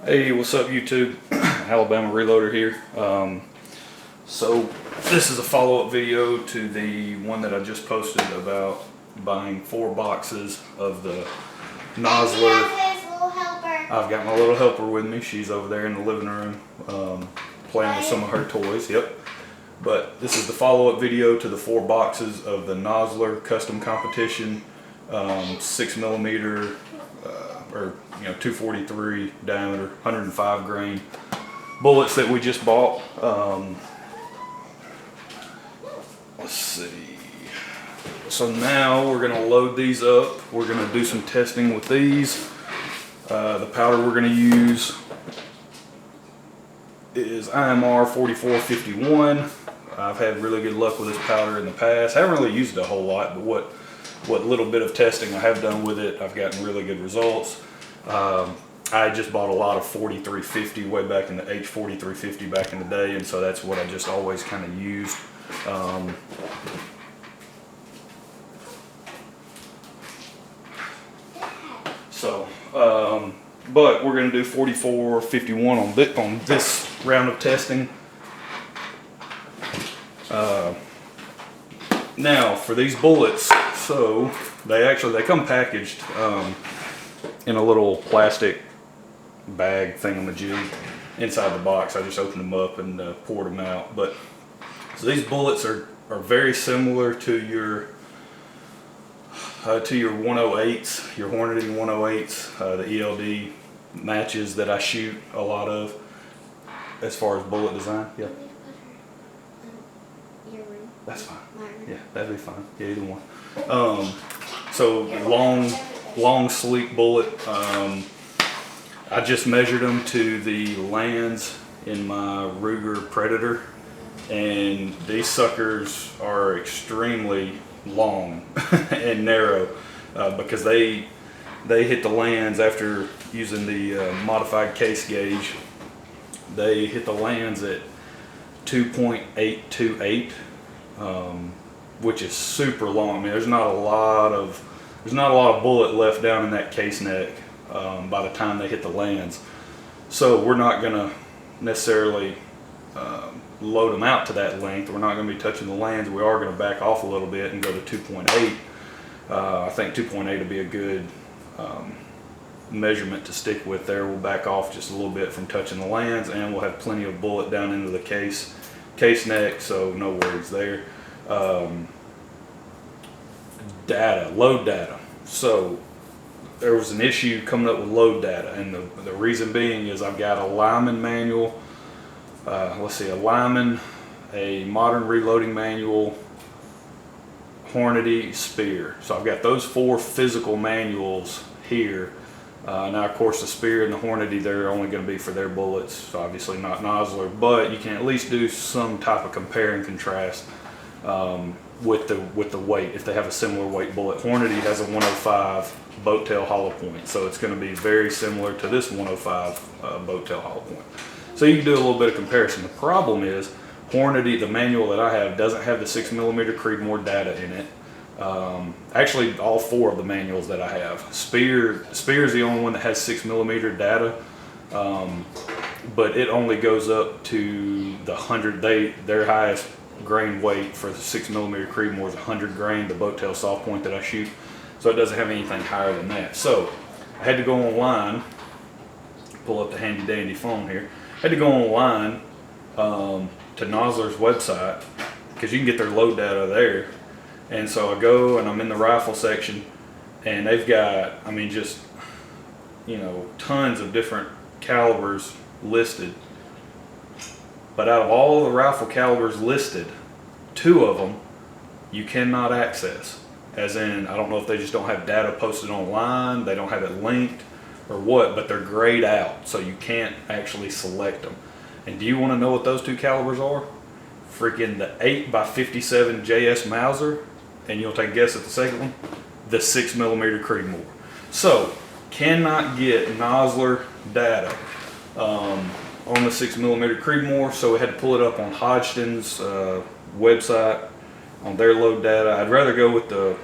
Hey, what's up YouTube? Alabama Reloader here. So this is a follow-up video to the one that I just posted about buying 4 boxes of the Nosler. I've got my little helper with me. She's over there in the living room playing with some of her toys. Yep. But this is the follow-up video to the 4 boxes of the Nosler Custom Competition 6mm or 243 diameter, 105 grain bullets that we just bought. Let's see. So now we're going to load these up. We're going to do some testing with these. The powder we're going to use is IMR 4451. I've had really good luck with this powder in the past. I haven't really used it a whole lot, but what little bit of testing I have done with it, I've gotten really good results. I just bought a lot of 4350 way back in the H4350 back in the day, and so that's what I just always kind of used. But we're going to do 4451 on this round of testing. Now for these bullets, so they come packaged in a little plastic bag thingamajig inside the box. I just opened them up and poured them out. But so these bullets are very similar to your 108s, your Hornady 108s, the ELD matches that I shoot a lot of as far as bullet design. Yeah. That's fine. Yeah, that'd be fine. Yeah, either one. So long sleek bullet. I just measured them to the lands in my Ruger Predator, and these suckers are extremely long and narrow because they hit the lands after using the modified case gauge. They hit the lands at 2.828. Which is super long. I mean, there's not a lot of bullet left down in that case neck by the time they hit the lands. So we're not going to necessarily load them out to that length. We're not going to be touching the lands. We are going to back off a little bit and go to 2.8. I think 2.8 will be a good measurement to stick with there. We'll back off just a little bit from touching the lands, and we'll have plenty of bullet down into the case neck, so no worries there. Load data. So there was an issue coming up with load data, and the reason being is I've got a Lyman manual, a Lyman, a modern reloading manual, Hornady, Spear. So I've got those 4 physical manuals here. Now of course the Spear and the Hornady, they're only going to be for their bullets, so obviously not Nosler, but you can at least do some type of compare and contrast with the weight if they have a similar weight bullet. Hornady has a 105 boat tail hollow point, so it's going to be very similar to this 105 boat tail hollow point. So you can do a little bit of comparison. The problem is Hornady, the manual that I have, doesn't have the 6mm Creedmoor data in it. Actually all 4 of the manuals that I have. Spear is the only one that has 6mm data, but it only goes up to the 100. Their highest grain weight for the 6mm Creedmoor is 100 grain, the boat tail soft point that I shoot, so it doesn't have anything higher than that. So I had to go online, pull up the handy dandy phone here, I had to go online to Nosler's website, because you can get their load data there. And so I go and I'm in the rifle section, and they've got, I mean, just, tons of different calibers listed. But out of all the rifle calibers listed, 2 of them you cannot access. As in, I don't know if they just don't have data posted online, they don't have it linked, or what, but they're grayed out, so you can't actually select them. And do you want to know what those 2 calibers are? Freaking the 8x57 JS Mauser, and you'll take a guess at the second one, the 6mm Creedmoor. So cannot get Nosler data on the 6mm Creedmoor, so we had to pull it up on Hodgdon's website on their load data. I'd rather go with the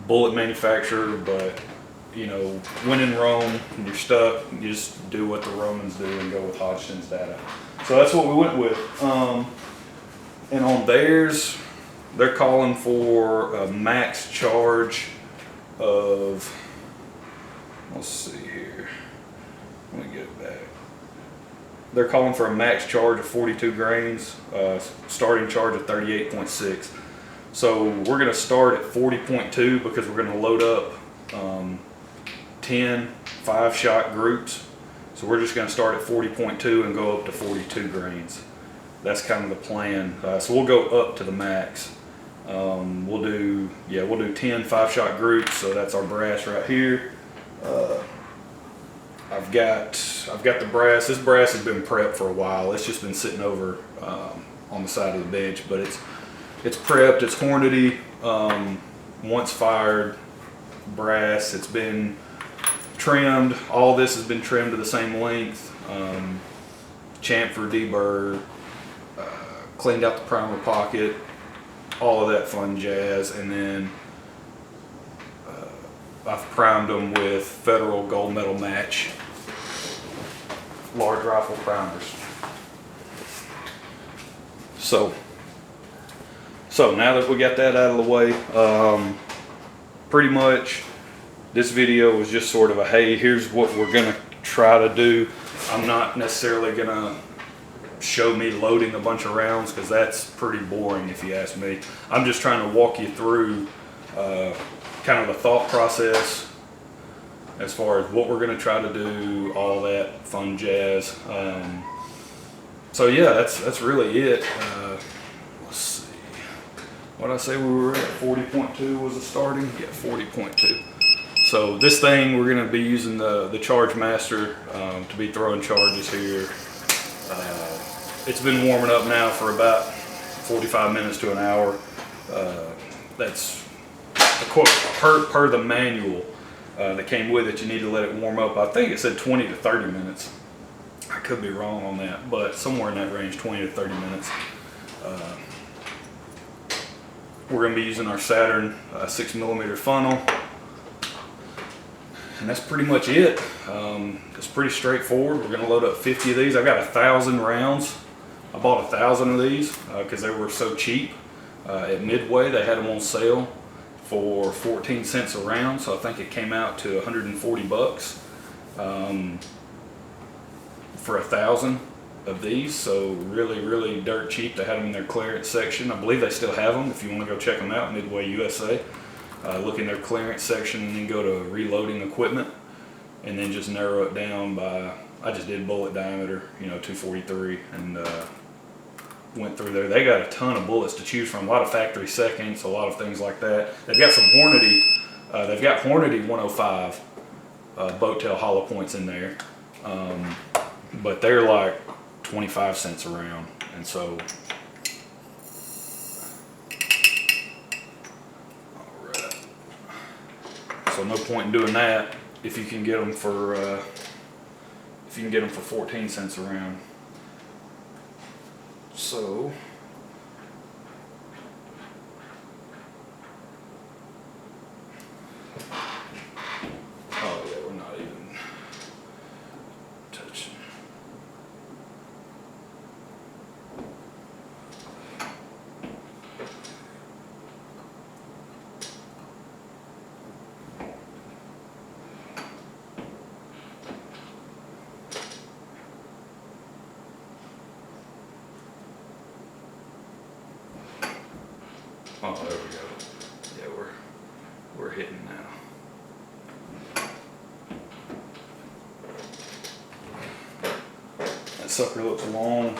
bullet manufacturer, but you know, when in Rome and you're stuck, you just do what the Romans do and go with Hodgson's data. So that's what we went with. And on theirs, they're calling for a max charge of, let's see here, let me get it back. They're calling for a max charge of 42 grains, starting charge of 38.6. So we're going to start at 40.2 because we're going to load up 10 5-shot groups. So we're just going to start at 40.2 and go up to 42 grains. That's kind of the plan. So we'll go up to the max. We'll do 10 5-shot groups. So that's our brass right here. I've got the brass. This brass has been prepped for a while. It's just been sitting over on the side of the bench, but it's prepped. It's Hornady, once fired brass. It's been trimmed. All this has been trimmed to the same length. Chamfer, deburr, cleaned out the primer pocket, all of that fun jazz, and then I've primed them with Federal Gold Medal Match large rifle primers. So now that we got that out of the way, pretty much this video was just sort of a, hey, here's what we're gonna try to do. I'm not necessarily gonna show me loading a bunch of rounds because that's pretty boring if you ask me. I'm just trying to walk you through kind of the thought process as far as what we're going to try to do, all that fun jazz. So yeah, that's really it. Let's see. What did I say we were at? 40.2 was the starting? Yeah, 40.2. So this thing, we're going to be using the Charge Master to be throwing charges here. It's been warming up now for about 45 minutes to an hour. That's a quote per the manual that came with it. You need to let it warm up. I think it said 20 to 30 minutes. I could be wrong on that, but somewhere in that range, 20 to 30 minutes. We're going to be using our Saturn 6mm funnel. And that's pretty much it. It's pretty straightforward. We're going to load up 50 of these. I've got 1,000 rounds. I bought 1,000 of these because they were so cheap. At Midway, they had them on sale for 14 cents a round, so I think it came out to 140 bucks for 1,000 of these. So really dirt cheap. They had them in their clearance section. I believe they still have them if you want to go check them out. Midway USA. Look in their clearance section and then go to reloading equipment, and then just narrow it down by, I just did bullet diameter, 243, and went through there. They got a ton of bullets to choose from, a lot of factory seconds, a lot of things like that. They've got some Hornady, they've got Hornady 105 boat tail hollow points in there, but they're like 25 cents a round, and so no point in doing that if you can get them for 14 cents a round. So oh yeah, we're not even touching. Oh, there we go. Yeah, we're hitting now. That sucker looks long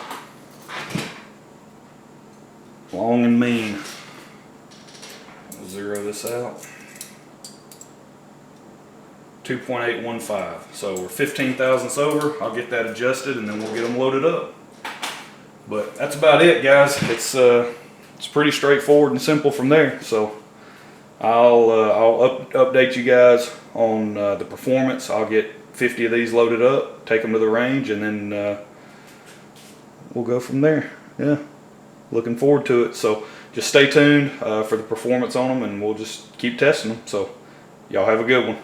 and mean. We'll zero this out. 2.815. So we're 15 thousandths over. I'll get that adjusted and then we'll get them loaded up. But that's about it, guys. It's pretty straightforward and simple from there. So I'll update you guys on the performance. I'll get 50 of these loaded up, take them to the range, and then we'll go from there. Yeah, looking forward to it. So just stay tuned for the performance on them, and we'll just keep testing them. So y'all have a good one.